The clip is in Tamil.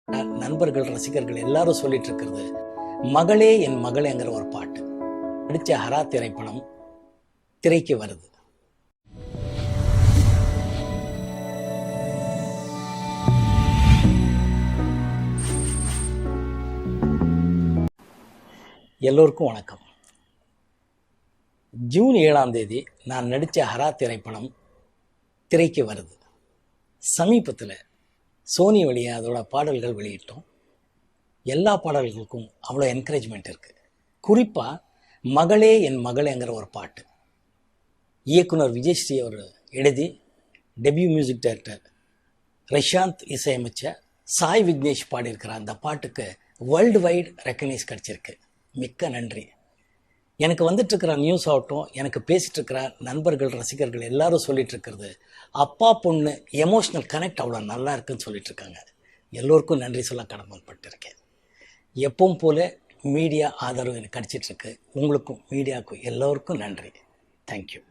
நண்பர்கள் ரசிகர்கள் எல்லாரும் சொல்லிட்டு இருக்கிறது மகளே என் மகளேங்கிற ஒரு பாட்டு. நடிச்ச ஹரா திரைப்படம் திரைக்கு வருது. எல்லோருக்கும் வணக்கம். ஜூன் 7ஆம் தேதி நான் நடித்த ஹரா திரைப்படம் திரைக்கு வருது. சமீபத்தில் சோனி வழியாக அதோட பாடல்கள் வெளியிட்டோம். எல்லா பாடல்களுக்கும் அவ்வளோ என்கரேஜ்மெண்ட் இருக்குது. குறிப்பாக மகளே என் மகளேங்கிற ஒரு பாட்டு இயக்குனர் விஜய்ஸ்ரீ அவர் எழுதி டெபியூ மியூசிக் டைரக்டர் ரஷாந்த் இசையமைச்ச சாய் விக்னேஷ் பாடியிருக்கிற அந்த பாட்டுக்கு வேர்ல்டு வைட் ரெக்கக்னைஸ் கிடச்சிருக்கு. மிக்க நன்றி. எனக்கு வந்துட்டுருக்கிற நியூஸ் ஆகட்டும், எனக்கு பேசிகிட்டு இருக்கிற நண்பர்கள் ரசிகர்கள் எல்லாரும் சொல்லிட்டு இருக்கிறது அப்பா பொண்ணு எமோஷ்னல் கனெக்ட் அவ்வளோ நல்லா இருக்குன்னு சொல்லிட்டு இருக்காங்க. எல்லோருக்கும் நன்றி சொல்ல கடமைப்பட்டிருக்கேன். எப்பவும் போல மீடியா ஆதரவு எனக்கு கிடச்சிட்ருக்கு. உங்களுக்கும் மீடியாவுக்கும் எல்லோருக்கும் நன்றி. தேங்க்யூ.